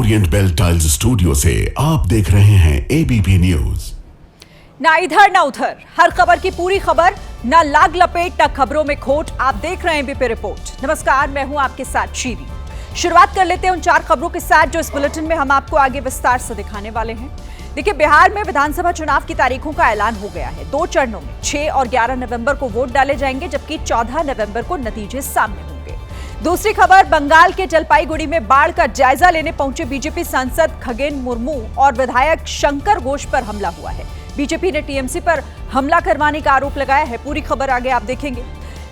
Orient bell tiles studio से आप देख रहे हैं एबीपी न्यूज। ना इधर ना उधर, हर खबर की पूरी खबर, ना लाग लपेट ना खबरों में खोट। आप देख रहे हैं एबीपी रिपोर्ट। नमस्कार, मैं हूं आपके साथ शीरी। शुरुआत कर लेते हैं उन 4 खबरों के साथ जो इस बुलेटिन में हम आपको आगे विस्तार से दिखाने वाले हैं। देखिए, बिहार में विधानसभा चुनाव की तारीखों का ऐलान हो गया है। 2 चरणों में 6 और 11 नवंबर को वोट डाले जाएंगे, जबकि 14 नवंबर को नतीजे सामने होंगे। दूसरी खबर, बंगाल के जलपाईगुड़ी में बाढ़ का जायजा लेने पहुंचे बीजेपी सांसद खगेन मुर्मू और विधायक शंकर घोष पर हमला हुआ है। बीजेपी ने टीएमसी पर हमला करवाने का आरोप लगाया है। पूरी खबर आगे आप देखेंगे।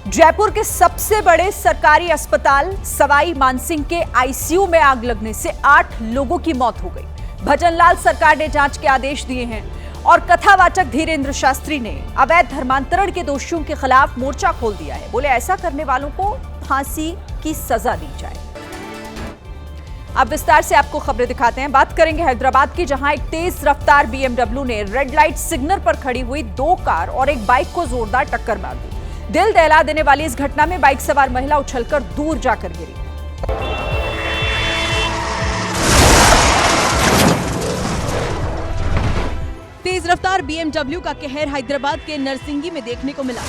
जयपुर के सबसे बड़े सरकारी अस्पताल सवाई मानसिंह के आईसीयू में आग लगने से 8 लोगों की मौत हो गई। भजनलाल सरकार ने जांच के आदेश दिए हैं और कथावाचक धीरेन्द्र शास्त्री ने अवैध धर्मांतरण के दोषियों के खिलाफ मोर्चा खोल दिया है। बोले, ऐसा करने वालों को फांसी की सजा दी जाए। अब विस्तार से आपको खबरें दिखाते हैं। बात करेंगे हैदराबाद की, जहां एक तेज रफ्तार बीएमडब्ल्यू ने रेड लाइट सिग्नल पर खड़ी हुई 2 कार और एक बाइक को जोरदार टक्कर मार दी। दिल दहला देने वाली इस घटना में बाइक सवार महिला उछलकर दूर जाकर गिरी। तेज रफ्तार बीएमडब्ल्यू का कहर हैदराबाद के नरसिंगी में देखने को मिला।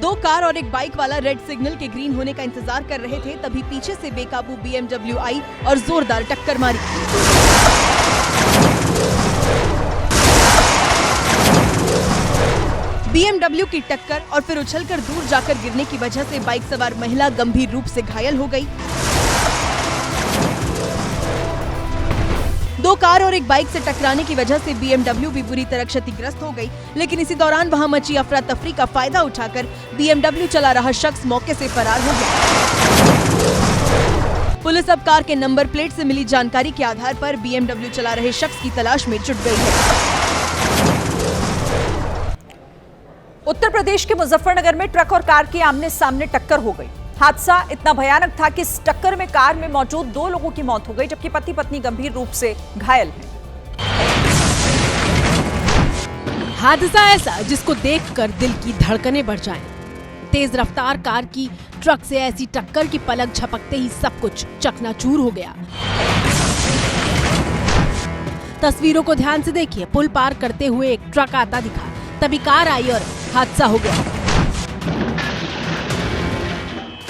दो कार और एक बाइक वाला रेड सिग्नल के ग्रीन होने का इंतजार कर रहे थे, तभी पीछे से बेकाबू बीएमडब्ल्यू आई और जोरदार टक्कर मारी। बीएमडब्ल्यू की टक्कर और फिर उछलकर दूर जाकर गिरने की वजह से बाइक सवार महिला गंभीर रूप से घायल हो गई। 2 कार और एक बाइक से टकराने की वजह से बीएमडब्ल्यू भी बुरी तरह क्षतिग्रस्त हो गई, लेकिन इसी दौरान वहां मची अफरा तफरी का फायदा उठाकर बीएमडब्ल्यू चला रहा शख्स मौके से फरार हो गया। पुलिस अब कार के नंबर प्लेट से मिली जानकारी के आधार पर बीएमडब्ल्यू चला रहे शख्स की तलाश में जुट गई है। उत्तर प्रदेश के मुजफ्फरनगर में ट्रक और कार की आमने सामने टक्कर हो गई। हादसा इतना भयानक था कि इस टक्कर में कार में मौजूद 2 लोगों की मौत हो गई, जबकि पति पत्नी गंभीर रूप से घायल हैं। हादसा ऐसा जिसको देखकर दिल की धड़कनें बढ़ जाएं। तेज रफ्तार कार की ट्रक से ऐसी टक्कर की पलक झपकते ही सब कुछ चकनाचूर हो गया। तस्वीरों को ध्यान से देखिए। पुल पार करते हुए एक ट्रक आता दिखा, तभी कार आई और हादसा हो गया।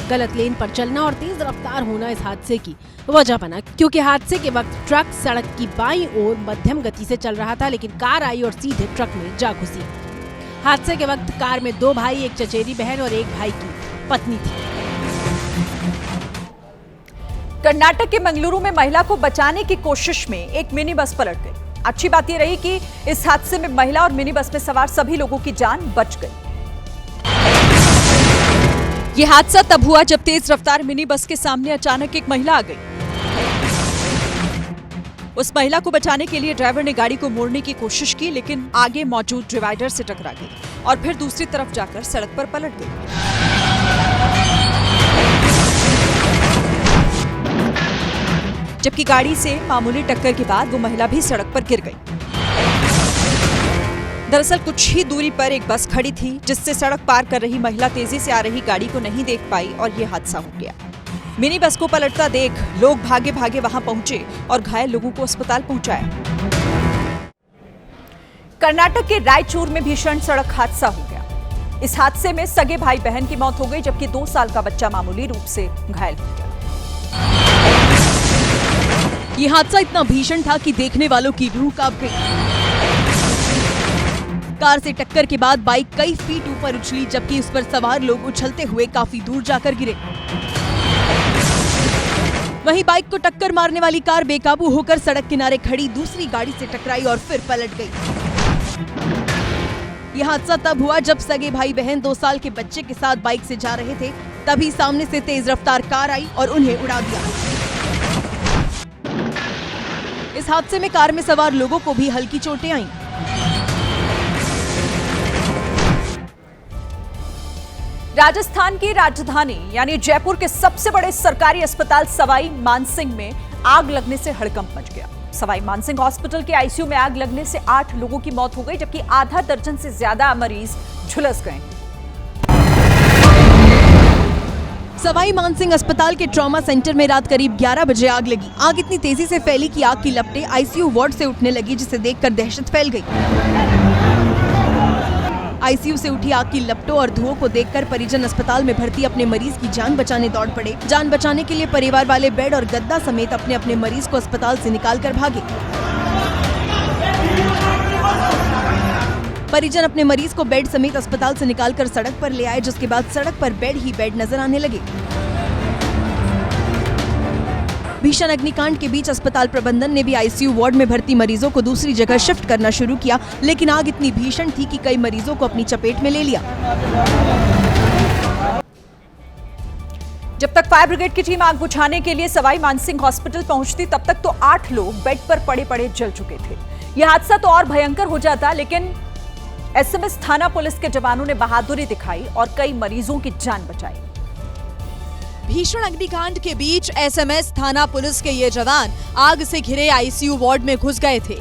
गलत लेन पर चलना और तेज रफ्तार होना इस हादसे की वजह बना, क्योंकि हादसे के वक्त ट्रक सड़क की बाईं ओर मध्यम गति से चल रहा था, लेकिन कार आई और सीधे ट्रक में जा घुसी। हादसे के वक्त कार में 2 भाई, एक चचेरी बहन और एक भाई की पत्नी थी। कर्नाटक के मंगलुरु में महिला को बचाने की कोशिश में एक मिनी बस पलट गई। अच्छी बात यह रही कि इस हादसे में महिला और मिनी बस में सवार सभी लोगों की जान बच गई। यह हादसा तब हुआ जब तेज रफ्तार मिनी बस के सामने अचानक एक महिला आ गई। उस महिला को बचाने के लिए ड्राइवर ने गाड़ी को मोड़ने की कोशिश की, लेकिन आगे मौजूद डिवाइडर से टकरा गई और फिर दूसरी तरफ जाकर सड़क पर पलट गई। जबकि गाड़ी से मामूली टक्कर के बाद वो महिला भी सड़क पर गिर गई। दरअसल कुछ ही दूरी पर एक बस खड़ी थी, जिससे सड़क पार कर रही महिला तेजी से आ रही गाड़ी को नहीं देख पाई और ये हादसा हो गया। मिनी बस को पलटता देख लोग भागे भागे वहां पहुंचे और घायल लोगों को अस्पताल पहुंचाया। कर्नाटक के रायचूर में भीषण सड़क हादसा हो गया। इस हादसे में सगे भाई बहन की मौत हो गई, जबकि 2 साल का बच्चा मामूली रूप से घायल हो गया। ये हादसा इतना भीषण था कि देखने वालों की रूह कांप गई। कार से टक्कर के बाद बाइक कई फीट ऊपर उछली, जबकि उस पर सवार लोग उछलते हुए काफी दूर जाकर गिरे। वहीं बाइक को टक्कर मारने वाली कार बेकाबू होकर सड़क किनारे खड़ी दूसरी गाड़ी से टकराई और फिर पलट गई। यह हादसा तब हुआ जब सगे भाई बहन 2 साल के बच्चे के साथ बाइक से जा रहे थे, तभी सामने से तेज रफ्तार कार आई और उन्हें उड़ा दिया। इस हादसे में कार में सवार लोगों को भी हल्की चोटें आईं। राजस्थान की राजधानी यानी जयपुर के सबसे बड़े सरकारी अस्पताल सवाई मानसिंह में आग लगने से हड़कंप मच गया। सवाई मानसिंह हॉस्पिटल के आईसीयू में आग लगने से 8 लोगों की मौत हो गई, जबकि आधा दर्जन से ज्यादा मरीज झुलस गए। सवाई मानसिंह अस्पताल के ट्रॉमा सेंटर में रात करीब 11 बजे आग लगी। आग इतनी तेजी से फैली कि आग की लपटें आईसीयू वार्ड से उठने लगी, जिसे देखकर दहशत फैल गई। आईसीयू से उठी आग की लपटों और धुओं को देखकर परिजन अस्पताल में भर्ती अपने मरीज की जान बचाने दौड़ पड़े। जान बचाने के लिए परिवार वाले बेड और गद्दा समेत अपने अपने मरीज को अस्पताल से निकाल कर भागे। परिजन अपने मरीज को बेड समेत अस्पताल से निकालकर सड़क पर ले आए, जिसके बाद सड़क पर बेड ही बेड नजर आने लगे। भीषण अग्निकांड के बीच अस्पताल प्रबंधन ने भी आईसीयू वार्ड में भर्ती मरीजों को दूसरी जगह शिफ्ट करना शुरू किया, लेकिन आग इतनी भीषण थी कि कई मरीजों को अपनी चपेट में ले लिया। जब तक फायर ब्रिगेड की टीम आग बुझाने के लिए सवाई मानसिंह हॉस्पिटल पहुंचती, तब तक तो 8 लोग बेड पर पड़े पड़े जल चुके थे। यह हादसा तो और भयंकर हो जाता, लेकिन एसएमएस थाना पुलिस के जवानों ने बहादुरी दिखाई और कई मरीजों की जान बचाई। भीषण अग्निकांड के बीच एसएमएस थाना पुलिस के ये जवान आग से घिरे आईसीयू वार्ड में घुस गए थे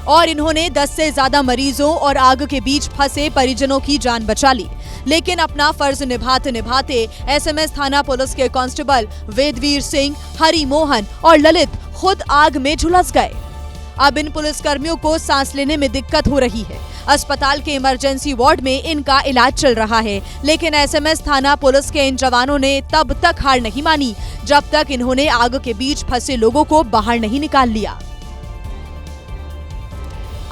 और इन्होंने 10 से ज्यादा मरीजों और आग के बीच फंसे परिजनों की जान बचा ली। लेकिन अपना फर्ज निभाते निभाते एसएमएस थाना पुलिस के कांस्टेबल वेदवीर सिंह, हरि मोहन और ललित खुद आग में झुलस गए। अब इन पुलिसकर्मियों को सांस लेने में दिक्कत हो रही है। अस्पताल के इमरजेंसी वार्ड में इनका इलाज चल रहा है, लेकिन एसएमएस थाना पुलिस के इन जवानों ने तब तक हार नहीं मानी जब तक इन्होंने आग के बीच फंसे लोगों को बाहर नहीं निकाल लिया।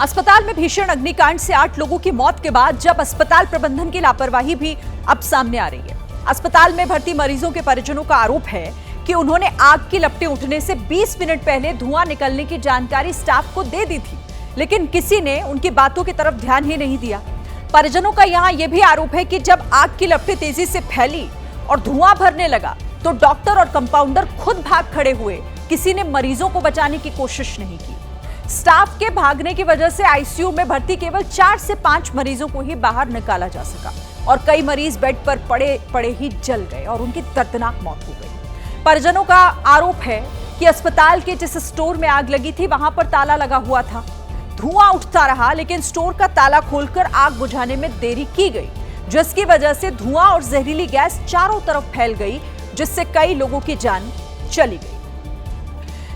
अस्पताल में भीषण अग्निकांड से 8 लोगों की मौत के बाद जब अस्पताल प्रबंधन की लापरवाही भी अब सामने आ रही है। अस्पताल में भर्ती मरीजों के परिजनों का आरोप है कि उन्होंने आग की लपटें उठने से 20 मिनट पहले धुआं निकलने की जानकारी स्टाफ को दे दी थी, लेकिन किसी ने उनकी बातों की तरफ ध्यान ही नहीं दिया। परिजनों का यहां यह भी आरोप है कि जब आग की लपटें तेजी से फैली और धुआं भरने लगा, तो डॉक्टर और कंपाउंडर खुद भाग खड़े हुए। किसी ने मरीजों को बचाने की कोशिश नहीं की। स्टाफ के भागने की वजह से आईसीयू में भर्ती केवल 4 से 5 मरीजों को ही बाहर निकाला जा सका और कई मरीज बेड पर पड़े पड़े ही जल गए और उनकी दर्दनाक मौत हो गई। परिजनों का आरोप है कि अस्पताल के जिस स्टोर में आग लगी थी, वहां पर ताला लगा हुआ था। धुआं उठता रहा, लेकिन स्टोर का ताला खोलकर आग बुझाने में देरी की गई, जिसकी वजह से धुआं और जहरीली गैस चारों तरफ फैल गई, जिससे कई लोगों की जान चली गई।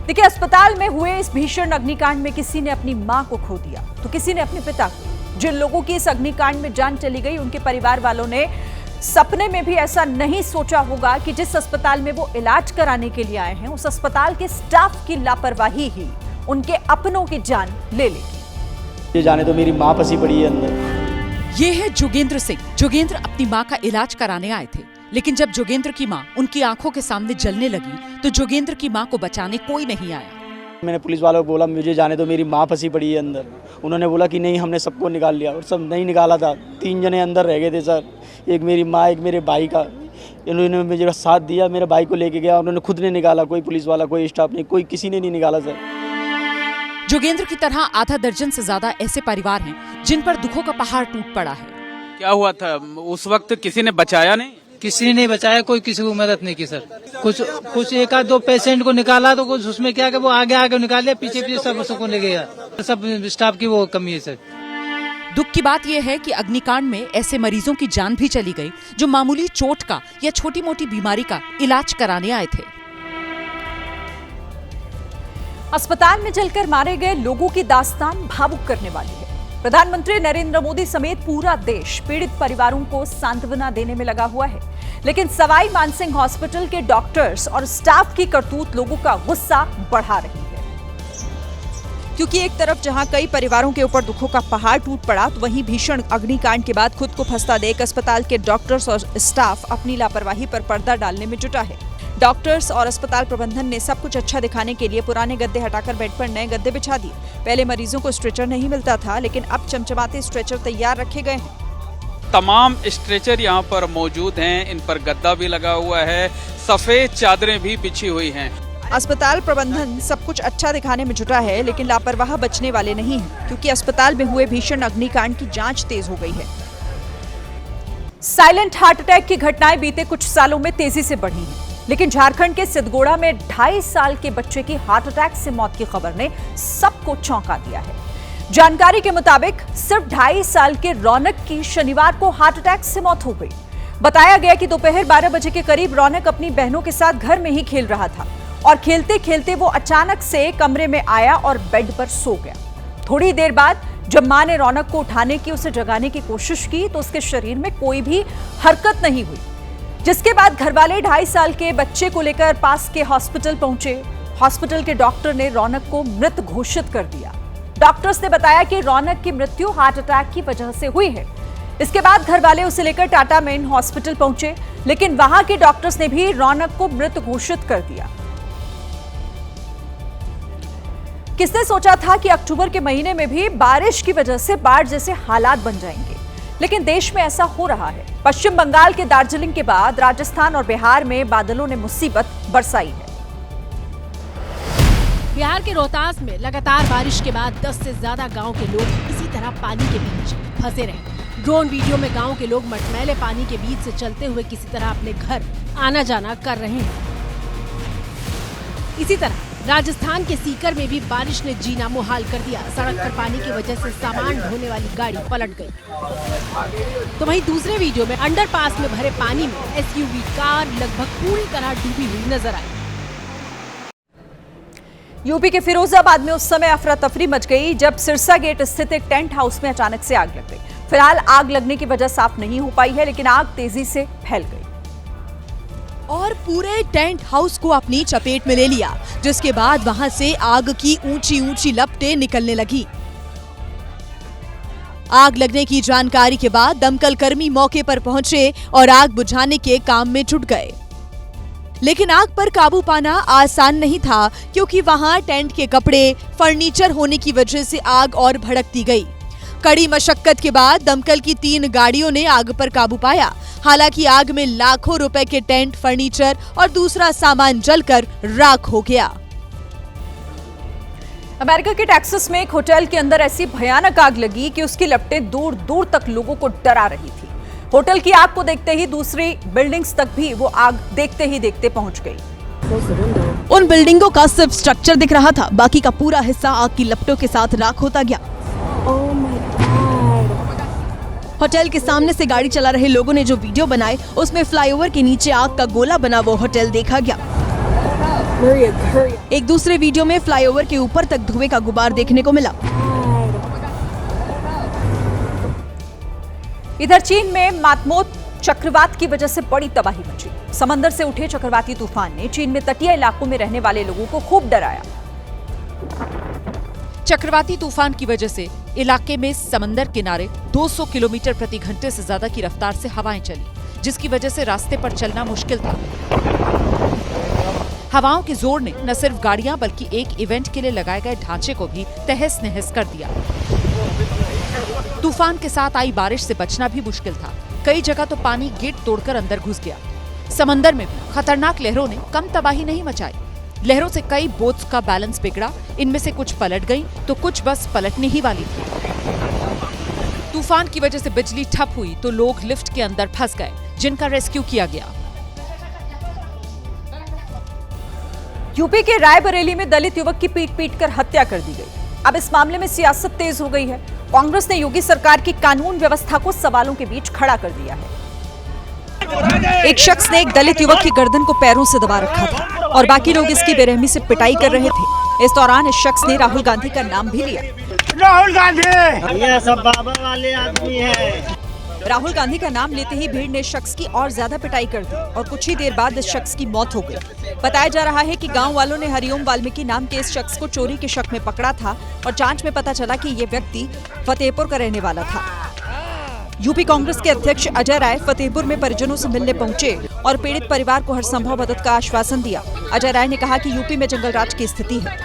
देखिए, अस्पताल में हुए इस भीषण अग्निकांड में किसी ने अपनी मां को खो दिया, तो किसी ने अपने पिता को। जिन लोगों की इस अग्निकांड में जान चली गई, उनके परिवार वालों ने सपने में भी ऐसा नहीं सोचा होगा कि जिस अस्पताल में वो इलाज कराने के लिए आए हैं, उस अस्पताल के स्टाफ की लापरवाही ही उनके अपनों की जान ले लेगी। ये जाने तो मेरी माँ फंसी पड़ी है अंदर। ये है जोगेंद्र सिंह। जोगेंद्र अपनी माँ का इलाज कराने आए थे, लेकिन जब जोगेंद्र की माँ उनकी आंखों के सामने जलने लगी, तो जोगेंद्र की माँ को बचाने कोई नहीं आया। मैंने पुलिस वालों को बोला मुझे जाने तो मेरी माँ फंसी पड़ी है अंदर। उन्होंने बोला कि नहीं, हमने सबको निकाल लिया, और सब नहीं निकाला था। 3 जने अंदर रह गए थे सर, एक मेरी माँ, एक मेरे भाई का। इन्होंने मुझे साथ दिया, मेरे भाई को लेके गया, उन्होंने खुद ने निकाला। कोई पुलिस वाला, कोई स्टाफ नहीं, कोई किसी ने नहीं निकाला सर। जोगेंद्र की तरह आधा दर्जन से ज्यादा ऐसे परिवार हैं जिन पर दुखों का पहाड़ टूट पड़ा है। क्या हुआ था उस वक्त? किसी ने बचाया नहीं? किसी ने नहीं बचाया, कोई किसी को मदद नहीं की सर। कुछ 1-2 पेशेंट को निकाला, तो कुछ उसमें क्या कि वो आगे निकाल लिया, पीछे सब सबको ले गया। सब स्टाफ की वो कमी है सर। दुख की बात यह है कि अग्निकांड में ऐसे मरीजों की जान भी चली गई जो मामूली चोट का या छोटी मोटी बीमारी का इलाज कराने आए थे। अस्पताल में जलकर मारे गए लोगों की दास्तान भावुक करने वाली है। प्रधानमंत्री नरेंद्र मोदी समेत पूरा देश पीड़ित परिवारों को सांत्वना देने में लगा हुआ है, लेकिन सवाई मानसिंह हॉस्पिटल के डॉक्टर्स और स्टाफ की करतूत लोगों का गुस्सा बढ़ा रही है। क्योंकि एक तरफ जहां कई परिवारों के ऊपर दुखों का पहाड़ टूट पड़ा, तो वहीं भीषण अग्निकांड के बाद खुद को फंसता देख अस्पताल के डॉक्टर्स और स्टाफ अपनी लापरवाही पर पर्दा डालने में जुटा है। डॉक्टर्स और अस्पताल प्रबंधन ने सब कुछ अच्छा दिखाने के लिए पुराने गद्दे हटाकर बेड पर नए गद्दे बिछा दिए। पहले मरीजों को स्ट्रेचर नहीं मिलता था, लेकिन अब चमचमाते स्ट्रेचर तैयार रखे गए हैं। तमाम स्ट्रेचर यहाँ पर मौजूद हैं, इन पर गद्दा भी लगा हुआ है, सफेद चादरें भी बिछी हुई हैं। अस्पताल प्रबंधन सब कुछ अच्छा दिखाने में जुटा है, लेकिन लापरवाह बचने वाले नहीं हैं, क्योंकि अस्पताल में हुए भीषण अग्निकांड की जांच तेज हो गई है। साइलेंट हार्ट अटैक की घटनाएं बीते कुछ सालों में तेजी से बढ़ी हैं, लेकिन झारखंड के सिद्धगोड़ा में 2.5 साल के बच्चे की हार्ट अटैक से मौत की खबर ने सबको चौंका दिया है। जानकारी के मुताबिक सिर्फ 2.5 साल के रौनक की शनिवार को हार्ट अटैक से मौत हो गई। बताया गया कि दोपहर 12 बजे के करीब रौनक अपनी बहनों के साथ घर में ही खेल रहा था और खेलते खेलते वो अचानक से कमरे में आया और बेड पर सो गया। थोड़ी देर बाद जब मां ने रौनक को उठाने की, उसे जगाने की कोशिश की तो उसके शरीर में कोई भी हरकत नहीं हुई, जिसके बाद घरवाले 2.5 साल के बच्चे को लेकर पास के हॉस्पिटल पहुंचे। हॉस्पिटल के डॉक्टर ने रौनक को मृत घोषित कर दिया। डॉक्टर्स ने बताया कि रौनक की मृत्यु हार्ट अटैक की वजह से हुई है। इसके बाद घरवाले उसे लेकर टाटा मेन हॉस्पिटल पहुंचे, लेकिन वहां के डॉक्टर्स ने भी रौनक को मृत घोषित कर दिया। किसने सोचा था कि अक्टूबर के महीने में भी बारिश की वजह से बाढ़ जैसे हालात बन जाएंगे, लेकिन देश में ऐसा हो रहा है। पश्चिम बंगाल के दार्जिलिंग के बाद राजस्थान और बिहार में बादलों ने मुसीबत बरसाई है। बिहार के रोहतास में लगातार बारिश के बाद 10 से ज्यादा गांव के लोग इसी तरह पानी के बीच फंसे रहे। ड्रोन वीडियो में गांव के लोग मटमैले पानी के बीच से चलते हुए किसी तरह अपने घर आना जाना कर रहे हैं। इसी तरह राजस्थान के सीकर में भी बारिश ने जीना मुहाल कर दिया। सड़क पर पानी की वजह से सामान ढोने वाली गाड़ी पलट गई। तो वहीं दूसरे वीडियो में अंडरपास में भरे पानी में एसयूवी कार लगभग पूरी तरह डूबी हुई नजर आई। यूपी के फिरोजाबाद में उस समय अफरा तफरी मच गई जब सिरसा गेट स्थित एक टेंट हाउस में अचानक से आग लग गई। फिलहाल आग लगने की वजह साफ नहीं हो पाई है, लेकिन आग तेजी से फैल गई और पूरे टेंट हाउस को अपनी चपेट में ले लिया, जिसके बाद वहां से आग की ऊंची ऊंची लपटें निकलने लगी। आग लगने की जानकारी के बाद दमकल कर्मी मौके पर पहुंचे और आग बुझाने के काम में जुट गए, लेकिन आग पर काबू पाना आसान नहीं था, क्योंकि वहां टेंट के कपड़े, फर्नीचर होने की वजह से आग और भड़कती गई। कड़ी मशक्कत के बाद दमकल की 3 गाड़ियों ने आग पर काबू पाया। हालांकि आग में लाखों रुपए के टेंट, फर्नीचर और दूसरा सामान जलकर राख हो गया। अमेरिका के टेक्सास में एक होटल के अंदर ऐसी भयानक आग लगी कि उसकी लपटें दूर दूर तक लोगों को डरा रही थी। होटल की आग को देखते ही दूसरी बिल्डिंग्स तक भी वो आग देखते ही देखते पहुंच गई। उन बिल्डिंगों का सिर्फ स्ट्रक्चर दिख रहा था, बाकी का पूरा हिस्सा आग की लपटों के साथ राख होता गया। होटल के सामने से गाड़ी चला रहे लोगों ने जो वीडियो बनाए, उसमें फ्लाईओवर के नीचे आग का गोला बना वो होटल देखा गया। एक दूसरे वीडियो में फ्लाईओवर के ऊपर तक धुएं का गुबार देखने को मिला। इधर चीन में मातमोत चक्रवात की वजह से बड़ी तबाही मची। समंदर से उठे चक्रवाती तूफान ने चीन में तटीय इलाकों में रहने वाले लोगों को खूब डराया। चक्रवाती तूफान की वजह से इलाके में समंदर किनारे 200 किलोमीटर प्रति घंटे से ज्यादा की रफ्तार से हवाएं चली, जिसकी वजह से रास्ते पर चलना मुश्किल था। हवाओं के जोर ने न सिर्फ गाड़ियां बल्कि एक इवेंट के लिए लगाए गए ढांचे को भी तहस नहस कर दिया। तूफान के साथ आई बारिश से बचना भी मुश्किल था। कई जगह तो पानी गेट तोड़कर अंदर घुस गया। समंदर में भी खतरनाक लहरों ने कम तबाही नहीं मचाई। लहरों से कई बोट्स का बैलेंस बिगड़ा, इनमें से कुछ पलट गईं, तो कुछ बस पलटने ही वाली थी। तूफान की वजह से बिजली ठप हुई तो लोग लिफ्ट के अंदर फंस गए, जिनका रेस्क्यू किया गया। यूपी के रायबरेली में दलित युवक की पीट कर हत्या कर दी गई। अब इस मामले में सियासत तेज हो गई है। कांग्रेस ने योगी सरकार की कानून व्यवस्था को सवालों के बीच खड़ा कर दिया है। एक शख्स ने एक दलित युवक की गर्दन को पैरों से दबा रखा था और बाकी लोग इसकी बेरहमी से पिटाई कर रहे थे। इस दौरान इस शख्स ने राहुल गांधी का नाम भी लिया। राहुल गांधी, ये सब बाबा वाले आदमी है। राहुल गांधी का नाम लेते ही भीड़ ने इस शख्स की और ज्यादा पिटाई कर दी और कुछ ही देर बाद इस शख्स की मौत हो गई। बताया जा रहा है कि गांव वालों ने हरिओम वाल्मीकि नाम के इस शख्स को चोरी के शक में पकड़ा था और जांच में पता चला कि ये व्यक्ति फतेहपुर का रहने वाला था। यूपी कांग्रेस के अध्यक्ष अजय राय फतेहपुर में परिजनों से मिलने पहुंचे और पीड़ित परिवार को हर संभव मदद का आश्वासन दिया। अजय राय ने कहा कि यूपी में जंगलराज की स्थिति है।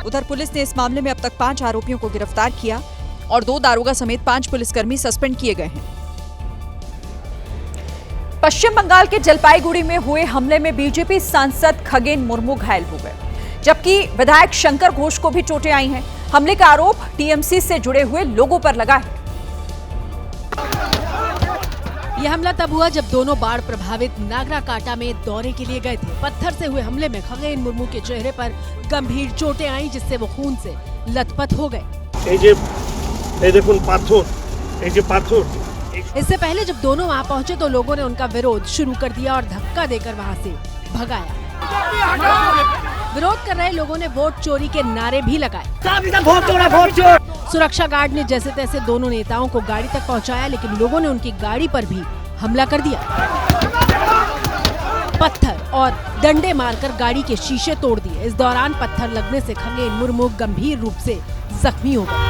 उधर पुलिस ने इस मामले में अब तक 5 आरोपियों को गिरफ्तार किया और 2 दारोगा समेत 5 पुलिसकर्मी सस्पेंड किए गए हैं। पश्चिम बंगाल के जलपाईगुड़ी में हुए हमले में बीजेपी सांसद खगेन मुर्मू घायल हो गए, जबकि विधायक शंकर घोष को भी चोटें आई हैं। हमले का आरोप टीएमसी से जुड़े हुए लोगों पर लगा है। यह हमला तब हुआ जब दोनों बाढ़ प्रभावित नागराकाटा में दौरे के लिए गए थे। पत्थर से हुए हमले में खगेन मुर्मू के चेहरे पर गंभीर चोटें आई, जिससे वो खून से लथपथ हो गए। इससे पहले जब दोनों वहां पहुंचे तो लोगों ने उनका विरोध शुरू कर दिया और धक्का देकर वहां से भगाया। विरोध कर रहे लोगों ने वोट चोरी के नारे भी लगाए। सुरक्षा गार्ड ने जैसे तैसे दोनों नेताओं को गाड़ी तक पहुंचाया, लेकिन लोगों ने उनकी गाड़ी पर भी हमला कर दिया। पत्थर और डंडे मारकर गाड़ी के शीशे तोड़ दिए। इस दौरान पत्थर लगने से खगेन मुर्मू गंभीर रूप से जख्मी हो गए।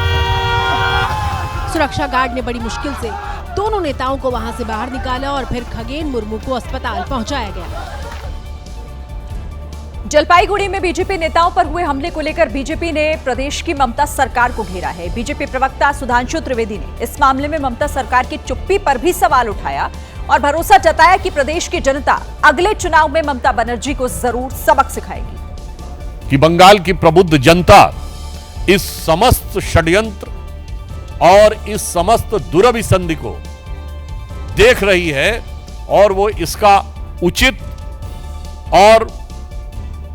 सुरक्षा गार्ड ने बड़ी मुश्किल से दोनों नेताओं को वहां से बाहर निकाला और फिर खगेन मुर्मू को अस्पताल पहुंचाया गया। जलपाईगुड़ी में बीजेपी नेताओं पर हुए हमले को लेकर बीजेपी ने प्रदेश की ममता सरकार को घेरा है। बीजेपी प्रवक्ता सुधांशु त्रिवेदी ने इस मामले में ममता सरकार की चुप्पी पर भी सवाल उठाया और भरोसा जताया कि प्रदेश की जनता अगले चुनाव में ममता बनर्जी को जरूर सबक सिखाएगी। कि बंगाल की प्रबुद्ध जनता इस समस्त षड्यंत्र और इस समस्त दुरभिसंधि को देख रही है और वो इसका उचित और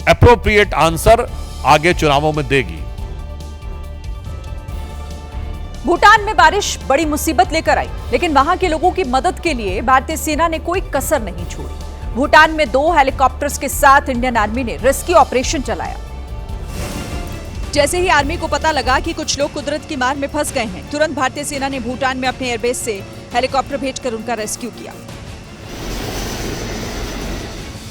एप्रोप्रिएट आंसर आगे चुनावों में देगी। भूटान में बारिश बड़ी मुसीबत लेकर आई, लेकिन वहां के लोगों की मदद के लिए भारतीय सेना ने कोई कसर नहीं छोड़ी। भूटान में 2 हेलीकॉप्टर्स के साथ इंडियन आर्मी ने रेस्क्यू ऑपरेशन चलाया। जैसे ही आर्मी को पता लगा कि कुछ लोग कुदरत की मार में फंस गए हैं, तुरंत भारतीय सेना ने भूटान में अपने एयरबेस से हेलीकॉप्टर भेजकर उनका रेस्क्यू किया।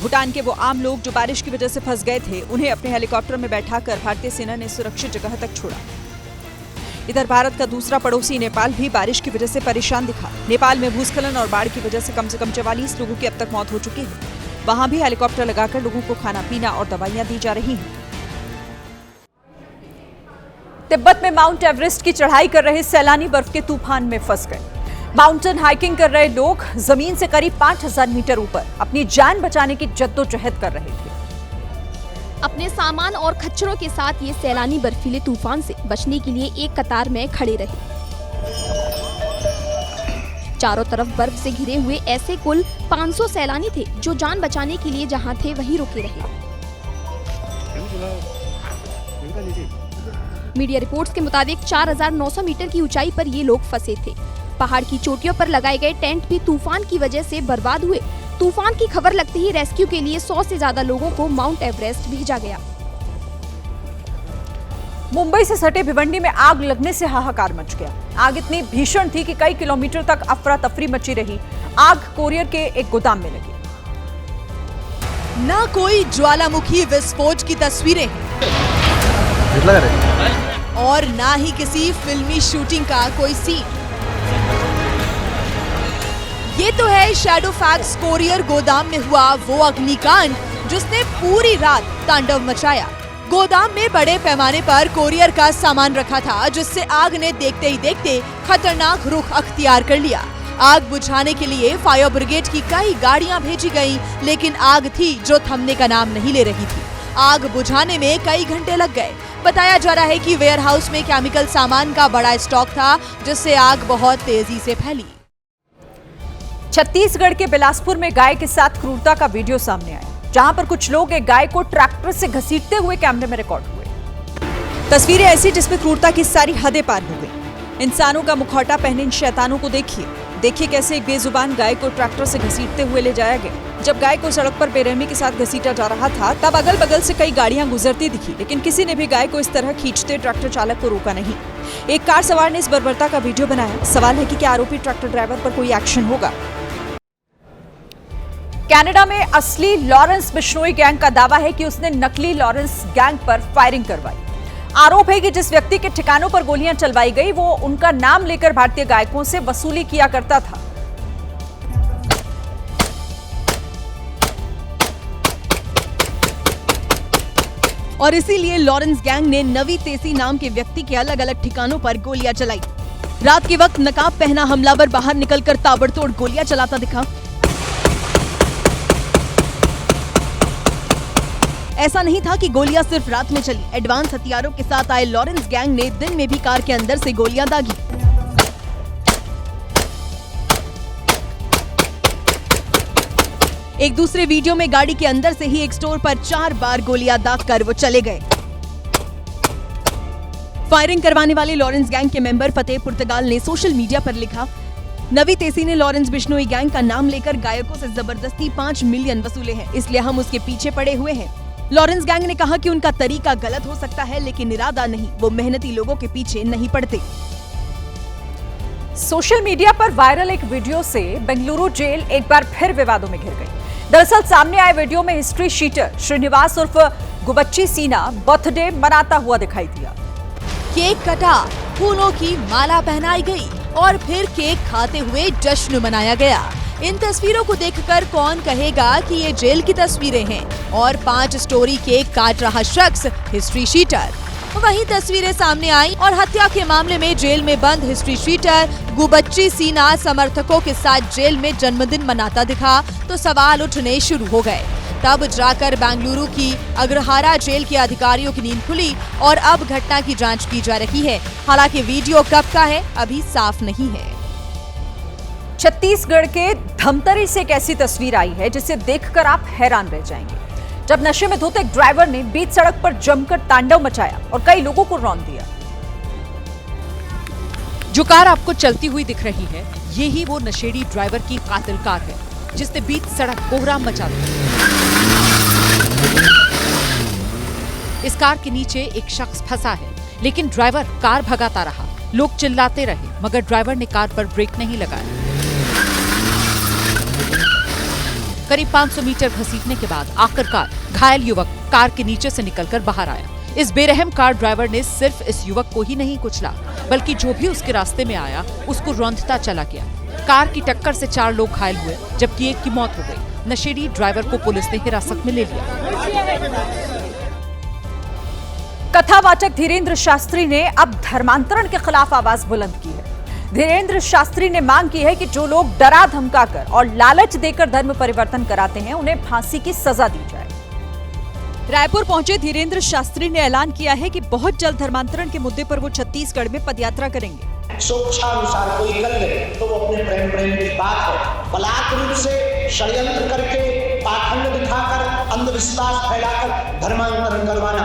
भूटान के वो आम लोग जो बारिश की वजह से फंस गए थे, उन्हें अपने हेलीकॉप्टर में बैठाकर भारतीय सेना ने सुरक्षित जगह तक छोड़ा। इधर भारत का दूसरा पड़ोसी नेपाल भी बारिश की वजह से परेशान दिखा। नेपाल में भूस्खलन और बाढ़ की वजह से कम 44 लोगों की अब तक मौत हो चुकी है। वहां भी हेलीकॉप्टर लगाकर लोगों को खाना पीना और दवाइयां दी जा रही हैं। तिब्बत में माउंट एवरेस्ट की चढ़ाई कर रहे सैलानी बर्फ के तूफान में फंस गए। माउंटेन हाइकिंग कर रहे लोग जमीन से करीब 5000 मीटर ऊपर अपनी जान बचाने की जद्दोजहद कर रहे थे। अपने सामान और खच्चरों के साथ ये सैलानी बर्फीले तूफान से बचने के लिए एक कतार में खड़े रहे। चारों तरफ बर्फ से घिरे हुए ऐसे कुल 500 सैलानी थे जो जान बचाने के लिए जहां थे वहीं रुके रहे। मीडिया रिपोर्ट्स के मुताबिक 4900 मीटर की ऊंचाई पर ये लोग फंसे थे। पहाड़ की चोटियों पर लगाए गए टेंट भी तूफान की वजह से बर्बाद हुए। तूफान की खबर लगते ही रेस्क्यू के लिए 100 से ज्यादा लोगों को माउंट एवरेस्ट भेजा गया। मुंबई से सटे भिवंडी में आग लगने से हाहाकार मच गया। आग इतनी भीषण थी कि कई किलोमीटर तक अफरा तफरी मची रही। आग कोरियर के एक गोदाम में लगी। ना कोई ज्वालामुखी विस्फोट की तस्वीरें और ना ही किसी फिल्मी शूटिंग का कोई सीन। ये तो है शैडो फैक्ट्स कोरियर गोदाम में हुआ वो अग्निकांड जिसने पूरी रात तांडव मचाया। गोदाम में बड़े पैमाने पर कोरियर का सामान रखा था, जिससे आग ने देखते ही देखते खतरनाक रुख अख्तियार कर लिया। आग बुझाने के लिए फायर ब्रिगेड की कई गाड़ियां भेजी गईं, लेकिन आग थी जो थमने का नाम नहीं ले रही थी। आग बुझाने में कई घंटे लग गए। बताया जा रहा है कि वेयरहाउस में केमिकल सामान का बड़ा स्टॉक था, जिससे आग बहुत तेजी से फैली। छत्तीसगढ़ के बिलासपुर में गाय के साथ क्रूरता का वीडियो सामने आया, जहां पर कुछ लोग एक गाय को ट्रैक्टर से घसीटते हुए कैमरे में रिकॉर्ड हुए। तस्वीरें ऐसी जिसमें क्रूरता की सारी हदें पार हो गई। इंसानों का मुखौटा पहने इन शैतानों को देखिए कैसे एक बेजुबान गाय को ट्रैक्टर से घसीटते हुए ले जाया गया। जब गाय को सड़क पर बेरहमी के साथ घसीटा जा रहा था, तब अगल बगल से कई गाड़ियां गुजरती दिखी, लेकिन किसी ने भी गाय को इस तरह खींचते ट्रैक्टर चालक को रोका नहीं। एक कार सवार ने इस बर्बरता का वीडियो बनाया। सवाल है कि क्या आरोपी ट्रैक्टर ड्राइवर पर कोई एक्शन होगा। कनाडा में असली लॉरेंस बिश्नोई गैंग का दावा है कि उसने नकली लॉरेंस गैंग पर फायरिंग करवाई। आरोप है कि जिस व्यक्ति के ठिकानों पर गोलियां चलवाई गई, वो उनका नाम लेकर भारतीय गायकों से वसूली किया करता था। और इसीलिए लॉरेंस गैंग ने नवी तेसी नाम के व्यक्ति के अलग अलग ठिकानों पर गोलियां चलाई। रात के वक्त नकाब पहना हमलावर बाहर निकलकर ताबड़तोड़ गोलियां चलाता दिखा। ऐसा नहीं था कि गोलियां सिर्फ रात में चली। एडवांस हथियारों के साथ आए लॉरेंस गैंग ने दिन में भी कार के अंदर से गोलियां दागी। एक दूसरे वीडियो में गाड़ी के अंदर से ही एक स्टोर पर 4 बार गोलियां दागकर वो चले गए। फायरिंग करवाने वाले लॉरेंस गैंग के मेंबर फतेह पुर्तगाल ने सोशल मीडिया पर लिखा, नवी तेसी ने लॉरेंस बिश्नोई गैंग का नाम लेकर गायकों से जबरदस्ती 5 मिलियन वसूले हैं, इसलिए हम उसके पीछे पड़े हुए हैं। लॉरेंस गैंग ने कहा कि उनका तरीका गलत हो सकता है, लेकिन इरादा नहीं, वो मेहनती लोगों के पीछे नहीं पड़ते। सोशल मीडिया पर वायरल एक वीडियो से बेंगलुरु जेल एक बार फिर विवादों में घिर गई। दरअसल सामने आए वीडियो में हिस्ट्री शीटर श्रीनिवास उर्फ गुबच्ची सीना बर्थडे मनाता हुआ दिखाई दिया। केक कटा, फूलों की माला पहनाई गई और फिर केक खाते हुए जश्न मनाया गया। इन तस्वीरों को देखकर कौन कहेगा कि ये जेल की तस्वीरें हैं और 5 स्टोरी केक काट रहा शख्स हिस्ट्री शीटर। वहीं तस्वीरें सामने आई और हत्या के मामले में जेल में बंद हिस्ट्री शीटर गुबच्ची सीना समर्थकों के साथ जेल में जन्मदिन मनाता दिखा तो सवाल उठने शुरू हो गए। तब जाकर बेंगलुरु की अग्रहारा जेल के अधिकारियों की नींद खुली और अब घटना की जांच की जा रही है। हालांकि वीडियो कब का है अभी साफ नहीं है। छत्तीसगढ़ के धमतरी से एक ऐसी तस्वीर आई है जिसे देखकर आप हैरान रह जाएंगे, जब नशे में धुत एक ड्राइवर ने बीच सड़क पर जमकर तांडव मचाया और कई लोगों को रौंद दिया। जो कार आपको चलती हुई दिख रही है, ये ही वो नशेड़ी ड्राइवर की कातिल कार है जिसने बीच सड़क कोहराम मचा दिया। इस कार के नीचे एक शख्स फंसा है, लेकिन ड्राइवर कार भगाता रहा। लोग चिल्लाते रहे, मगर ड्राइवर ने कार पर ब्रेक नहीं लगाया। करीब 500 मीटर घसीटने के बाद आखिरकार घायल युवक कार के नीचे से निकलकर बाहर आया। इस बेरहम कार ड्राइवर ने सिर्फ इस युवक को ही नहीं कुचला, बल्कि जो भी उसके रास्ते में आया उसको रौंदता चला गया। कार की टक्कर से 4 लोग घायल हुए, जबकि एक की मौत हो गई। नशेड़ी ड्राइवर को पुलिस ने हिरासत में ले लिया। कथावाचक धीरेन्द्र शास्त्री ने अब धर्मांतरण के खिलाफ आवाज बुलंद की है। धीरेन्द्र शास्त्री ने मांग की है कि जो लोग डरा धमकाकर और लालच देकर धर्म परिवर्तन कराते हैं, उन्हें फांसी की सजा दी जाए। रायपुर पहुंचे धीरेन्द्र शास्त्री ने ऐलान किया है कि बहुत जल्द धर्मांतरण के मुद्दे पर वो छत्तीसगढ़ में पदयात्रा करेंगे। सोच्छानुसार कोई कर ले तो वो अपने प्रेम की बात है। बलात् रूप से षड्यंत्र करके, पाखंड दिखाकर, अंधविश्वास फैलाकर धर्मांतरण करवाना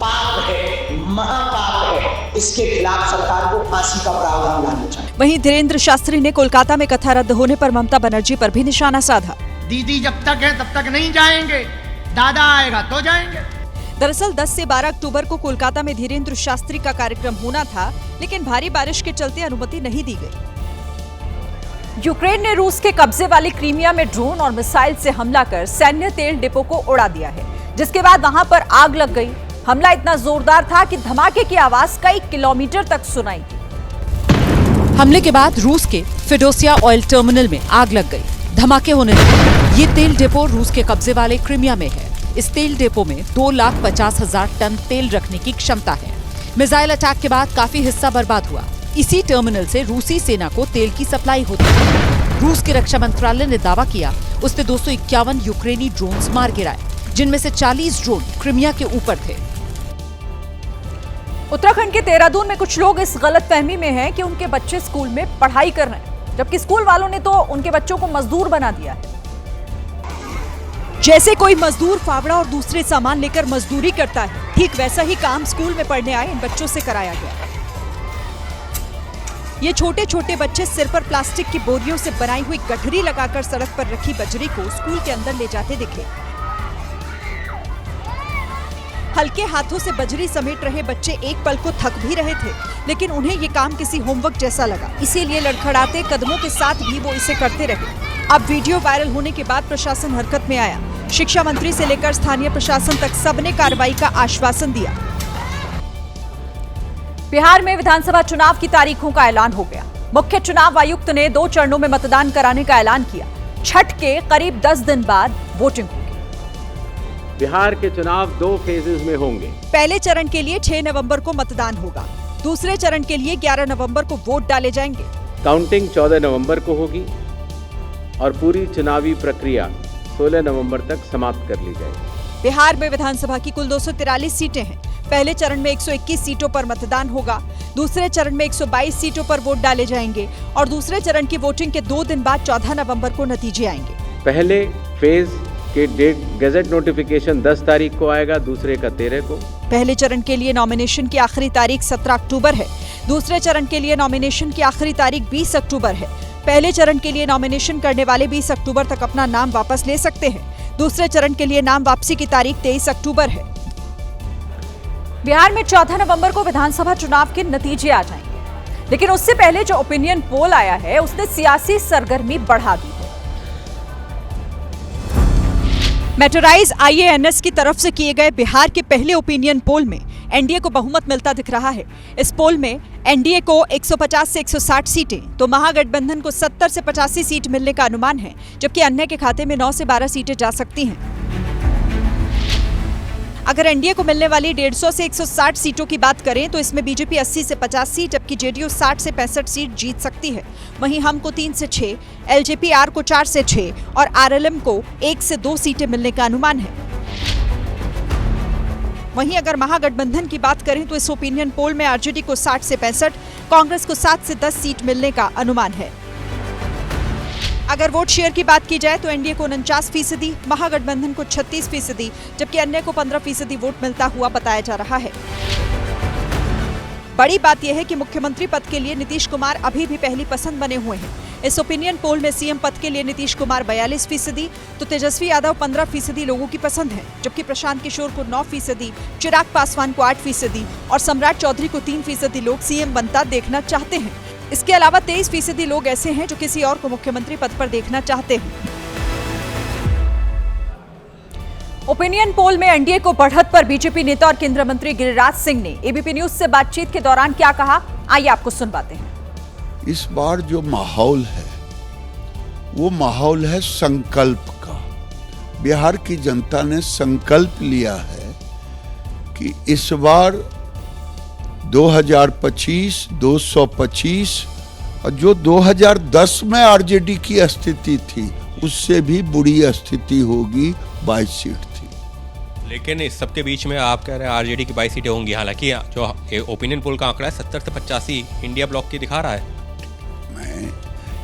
पाप है, महापाप है। इसके खिलाफ सरकार को फांसी का प्रावधान लाना चाहिए। वहीं धीरेन्द्र शास्त्री ने कोलकाता में कथा रद्द होने पर ममता बनर्जी पर भी निशाना साधा। दीदी जब तक है तब तक नहीं जाएंगे, दादा आएगा तो जाएंगे। दरअसल 10 से 12 अक्टूबर को कोलकाता में धीरेन्द्र शास्त्री का कार्यक्रम होना था, लेकिन भारी बारिश के चलते अनुमति नहीं दी गई। यूक्रेन ने रूस के कब्जे वाली क्रीमिया में ड्रोन और मिसाइल से हमला कर सैन्य तेल डिपो को उड़ा दिया है, जिसके बाद वहां पर आग लग गई। हमला इतना जोरदार था कि धमाके की आवाज कई किलोमीटर तक सुनाई दी। हमले के बाद रूस के फेडोसिया ऑयल टर्मिनल में आग लग गई, धमाके होने लगे। ये तेल डिपो रूस के कब्जे वाले क्रीमिया में है। इस तेल डिपो में 2,50,000 टन तेल रखने की क्षमता है। मिसाइल अटैक के बाद काफी हिस्सा बर्बाद हुआ। इसी टर्मिनल से रूसी सेना को तेल की सप्लाई होती है। रूस के रक्षा मंत्रालय ने दावा किया उसने 251 यूक्रेनी ड्रोन्स मार गिराए, जिनमें से 40 ड्रोन क्रीमिया के ऊपर थे। उत्तराखंड के देहरादून में कुछ लोग इस गलतफहमी में हैं कि उनके बच्चे स्कूल में पढ़ाई कर रहे हैं, जबकि स्कूल वालों ने तो उनके बच्चों को मजदूर बना दिया है। जैसे कोई मजदूर फावड़ा और दूसरे सामान लेकर मजदूरी करता है, ठीक वैसा ही काम स्कूल में पढ़ने आए इन बच्चों से कराया गया। ये छोटे छोटे बच्चे सिर पर प्लास्टिक की बोरियों से बनाई हुई गठरी लगाकर सड़क पर रखी बजरी को स्कूल के अंदर ले जाते दिखे। हल्के हाथों से बजरी समेट रहे बच्चे एक पल को थक भी रहे थे, लेकिन उन्हें ये काम किसी होमवर्क जैसा लगा, इसीलिए लड़खड़ाते कदमों के साथ भी वो इसे करते रहे। अब वीडियो वायरल होने के बाद प्रशासन हरकत में आया। शिक्षा मंत्री से लेकर स्थानीय प्रशासन तक सबने कार्रवाई का आश्वासन दिया। बिहार में विधानसभा चुनाव की तारीखों का ऐलान हो गया। मुख्य चुनाव आयुक्त ने 2 चरणों में मतदान कराने का ऐलान किया। छठ के करीब 10 दिन बाद वोटिंग होगी। बिहार के चुनाव 2 फेजेस में होंगे। पहले चरण के लिए 6 नवंबर को मतदान होगा। दूसरे चरण के लिए 11 नवंबर को वोट डाले जाएंगे। काउंटिंग 14 नवंबर को होगी और पूरी चुनावी प्रक्रिया 16 नवंबर तक समाप्त कर ली जाएगी। बिहार में विधानसभा की कुल 243 सीटें हैं। पहले चरण में 121 सीटों पर मतदान होगा। दूसरे चरण में 122 सीटों पर वोट डाले जाएंगे और दूसरे चरण की वोटिंग के 2 दिन बाद 14 नवंबर को नतीजे आएंगे। पहले फेज के गैजेट नोटिफिकेशन 10 तारीख को आएगा, दूसरे का 13 को। पहले चरण के लिए नॉमिनेशन की आखिरी तारीख 17 अक्टूबर है। दूसरे चरण के लिए नॉमिनेशन की आखिरी तारीख 20 अक्टूबर है। पहले चरण के लिए नॉमिनेशन करने वाले 20 अक्टूबर तक अपना नाम वापस ले सकते हैं। दूसरे चरण के लिए नाम वापसी की तारीख 23 अक्टूबर है। बिहार में 14 नवंबर को विधानसभा चुनाव के नतीजे आ जाएंगे, लेकिन उससे पहले जो ओपिनियन पोल आया है उसने सियासी सरगर्मी बढ़ा दी है। मेट्रोराइज IANS की तरफ से किए गए बिहार के पहले ओपिनियन पोल में एनडीए को बहुमत मिलता दिख रहा है। इस पोल में एनडीए को 150 से 160 सीटें तो महागठबंधन को 70 से 85 सीट मिलने का अनुमान है, जबकि अन्य के खाते में 9 से 12 सीटें जा सकती हैं। अगर एनडीए को मिलने वाली 150 से 160 सीटों की बात करें तो इसमें बीजेपी 80 से 50 सीट, जबकि जेडीयू 60 से 65 सीट जीत सकती है। वहीं हम को 3 से 6, एलजेपी आर को 4 से 6 और आरएलएम को 1 से 2 सीटें मिलने का अनुमान है। वहीं अगर महागठबंधन की बात करें तो इस ओपिनियन पोल में आरजेडी को 60 से 65, कांग्रेस को 7 से 10 सीट मिलने का अनुमान है। अगर वोट शेयर की बात की जाए तो एनडीए को 49%, महागठबंधन को 36%, जबकि अन्य को 15% वोट मिलता हुआ बताया जा रहा है। बड़ी बात यह है कि मुख्यमंत्री पद के लिए नीतीश कुमार अभी भी पहली पसंद बने हुए हैं। इस ओपिनियन पोल में सीएम पद के लिए नीतीश कुमार 42%, तो तेजस्वी यादव 15% लोगों की पसंद है, जबकि प्रशांत किशोर को 9%, चिराग पासवान को 8% और सम्राट चौधरी को 3% लोग सीएम बनता देखना चाहते हैं। इसके अलावा 23% लोग ऐसे हैं जो किसी और को मुख्यमंत्री पद पर देखना चाहते हैं। ओपिनियन पोल में एनडीए को बढ़त पर बीजेपी नेता और केंद्रीय मंत्री गिरिराज सिंह ने एबीपी न्यूज से बातचीत के दौरान क्या कहा, आइए आपको सुनवाते हैं। इस बार जो माहौल है वो माहौल है संकल्प का। बिहार की जनता ने संकल्प लिया है कि इस बार 2025, 225 और जो 2010 में आरजेडी की स्थिति थी उससे भी बुरी स्थिति होगी, 22 सीट थी। लेकिन इस सबके बीच में आप कह रहे हैं आरजेडी की 22 सीटें होंगी, हालांकि जो ओपिनियन पोल का आंकड़ा है 70 से 85 इंडिया ब्लॉक की दिखा रहा है। मैं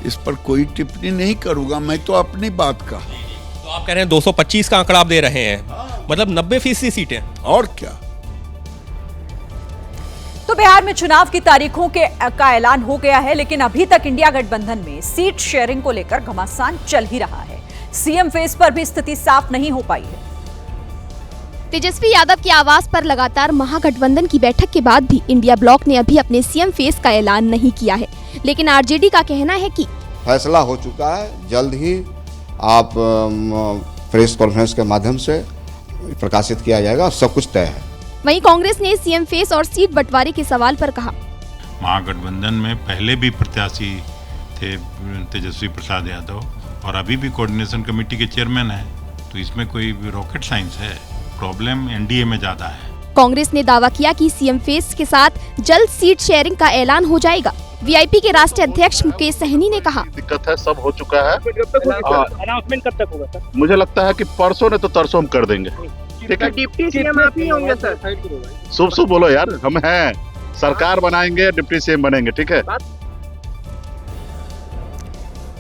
इस पर कोई टिप्पणी नहीं करूंगा, मैं तो अपनी बात का। तो आप कह रहे हैं 225 का आंकड़ा आप दे रहे हैं, मतलब 90% सीटें। और क्या। तो बिहार में चुनाव की तारीखों का ऐलान हो गया है, लेकिन अभी तक इंडिया गठबंधन में सीट शेयरिंग को लेकर घमासान चल ही रहा है। सीएम फेस पर भी स्थिति साफ नहीं हो पाई है। तेजस्वी यादव के आवास पर लगातार महागठबंधन की बैठक के बाद भी इंडिया ब्लॉक ने अभी अपने सीएम फेस का ऐलान नहीं किया है, लेकिन आरजेडी का कहना है कि फैसला हो चुका है, जल्द ही आप प्रेस कॉन्फ्रेंस के माध्यम से प्रकाशित किया जाएगा, सब कुछ तय है। वहीं कांग्रेस ने सीएम फेस और सीट बंटवारे के सवाल पर कहा, महागठबंधन में पहले भी प्रत्याशी थे तेजस्वी प्रसाद यादव और अभी भी कोऑर्डिनेशन कमेटी के चेयरमैन हैं, तो इसमें कोई रॉकेट साइंस है? प्रॉब्लम एनडीए में ज्यादा है। कांग्रेस ने दावा किया कि सीएम फेस के साथ जल्द सीट शेयरिंग का ऐलान हो जाएगा। वीआईपी के राष्ट्रीय अध्यक्ष मुकेश सहनी ने कहा, दिक्कत है, सब हो चुका है। अनाउंसमेंट कब तक होगा सर? मुझे लगता है कि परसों ने तो तरसों हम कर देंगे। ठीक है, डिप्टी सीएम आप ही होंगे सर? शुभ शुभ बोलो यार, हम हैं, सरकार बनाएंगे, डिप्टी सीएम बनेंगे। ठीक है।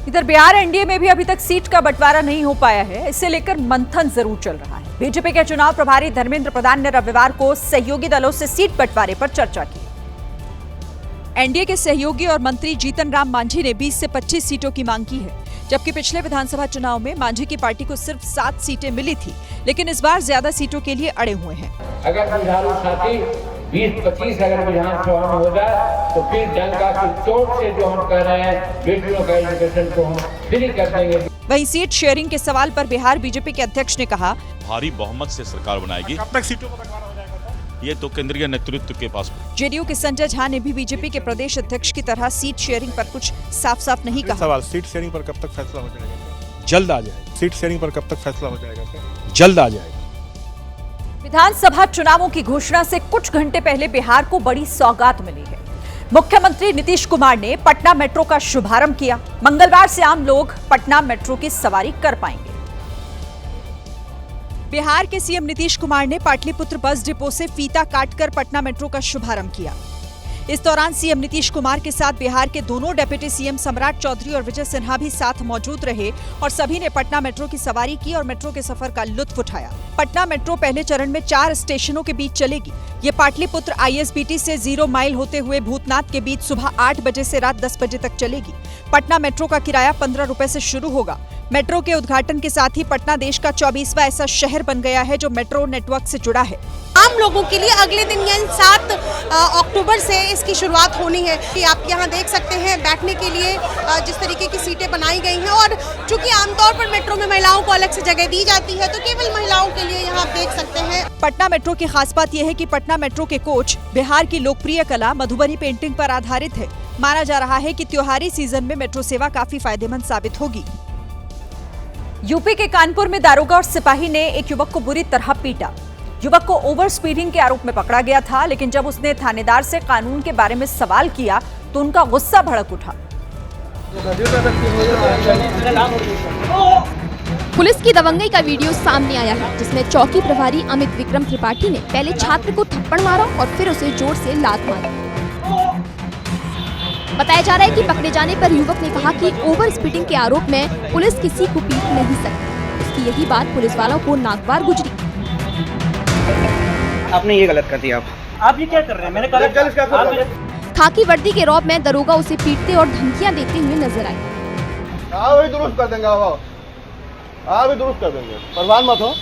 इधर बिहार एनडीए में भी अभी तक सीट का बंटवारा नहीं हो पाया है, इसे लेकर मंथन जरूर चल रहा है। बीजेपी के चुनाव प्रभारी धर्मेंद्र प्रधान ने रविवार को सहयोगी दलों से सीट बंटवारे पर चर्चा की। एनडीए के सहयोगी और मंत्री जीतन राम मांझी ने 20 से 25 सीटों की मांग की है, जबकि पिछले विधानसभा चुनाव में मांझी की पार्टी को सिर्फ 7 सीटें मिली थी, लेकिन इस बार ज्यादा सीटों के लिए अड़े हुए हैं। अगर जुझारू साथी 20-25 अगर विधानसभा में हो जाए तो फिर डंका की चोट से जो हम कह रहे हैं बेटियों का एजुकेशन को हम फ्री कर देंगे। वहीं सीट शेयरिंग के सवाल पर बिहार बीजेपी के अध्यक्ष ने कहा, भारी बहुमत से सरकार बनाएगी। कब तक सीटों पर बंटवारा हो जाएगा? ये तो केंद्रीय नेतृत्व के पास। जेडीयू के संजय झा ने भी बीजेपी के प्रदेश अध्यक्ष की तरह सीट शेयरिंग पर कुछ साफ नहीं कहा। सवाल सीट शेयरिंग पर कब तक फैसला हो जाएगा? जल्द आ जाएगा। सीट शेयरिंग पर कब तक फैसला हो जाएगा? जल्द आ जाएगा। विधानसभा चुनावों की घोषणा से कुछ घंटे पहले बिहार को बड़ी सौगात मिली है। मुख्यमंत्री नीतीश कुमार ने पटना मेट्रो का शुभारंभ किया। मंगलवार से आम लोग पटना मेट्रो की सवारी कर पाएंगे। बिहार के सीएम नीतीश कुमार ने पाटलिपुत्र बस डिपो से फीता काटकर पटना मेट्रो का शुभारंभ किया। इस दौरान सीएम नीतीश कुमार के साथ बिहार के दोनों डिप्टी सीएम सम्राट चौधरी और विजय सिन्हा भी साथ मौजूद रहे और सभी ने पटना मेट्रो की सवारी की और मेट्रो के सफर का लुत्फ उठाया। पटना मेट्रो पहले चरण में 4 स्टेशनों के बीच चलेगी। ये पाटलिपुत्र ISBT से 0 माइल होते हुए भूतनाथ के बीच सुबह 8 बजे से रात 10 बजे तक चलेगी। पटना मेट्रो का किराया 15 रुपए से शुरू होगा। मेट्रो के उद्घाटन के साथ ही पटना देश का 24वां ऐसा शहर बन गया है जो मेट्रो नेटवर्क से जुड़ा है। आम लोगों के लिए अगले दिन यानी 7 अक्टूबर से इसकी शुरुआत होनी है। कि आप यहाँ देख सकते हैं बैठने के लिए जिस तरीके की सीटें बनाई गई हैं और चूंकि आमतौर पर मेट्रो में महिलाओं को अलग से जगह दी जाती है तो केवल महिलाओं के लिए यहाँ आप देख सकते हैं। पटना मेट्रो की खास बात यह है कि पटना मेट्रो के कोच बिहार की लोकप्रिय कला मधुबनी पेंटिंग पर आधारित है। माना जा रहा है कि त्योहारी सीजन में मेट्रो सेवा काफी फायदेमंद साबित होगी। यूपी के कानपुर में दारोगा और सिपाही ने एक युवक को बुरी तरह पीटा। युवक को ओवर स्पीडिंग के आरोप में पकड़ा गया था, लेकिन जब उसने थानेदार से कानून के बारे में सवाल किया तो उनका गुस्सा भड़क उठा। पुलिस की दबंगई का वीडियो सामने आया है, जिसमें चौकी प्रभारी अमित विक्रम त्रिपाठी ने पहले छात्र को थप्पड़ मारा और फिर उसे जोर से लात मारी। बताया जा रहा है कि पकड़े जाने पर युवक ने कहा कि ओवर स्पीडिंग के आरोप में पुलिस किसी को पीट नहीं सकती। उसकी यही बात पुलिस वालों को नागवार गुजरी। आपने ये गलत कर दिया। आप ये क्या कर रहे हैं? मैंने गलत खाकी वर्दी के रौब में दरोगा उसे पीटते और धमकियां देते हुए नजर आए। वही दुरुस्त कर देंगे, भी दुरुस्त कर देंगे, परवान मत हो।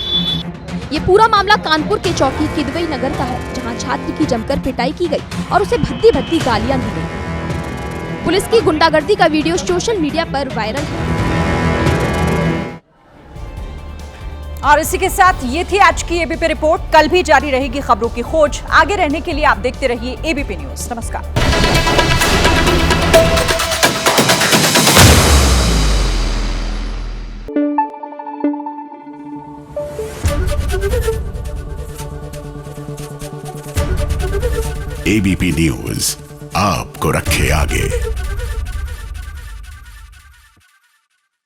ये पूरा मामला कानपुर के चौकी किदवई नगर का है, जहां छात्र की जमकर पिटाई की गई और उसे भद्दी भद्दी गालियां दी गई। पुलिस की गुंडागर्दी का वीडियो सोशल मीडिया पर वायरल है। और इसी के साथ ये थी आज की एबीपी रिपोर्ट। कल भी जारी रहेगी खबरों की खोज। आगे रहने के लिए आप देखते रहिए एबीपी न्यूज। नमस्कार। एबीपी न्यूज आपको रखे आगे।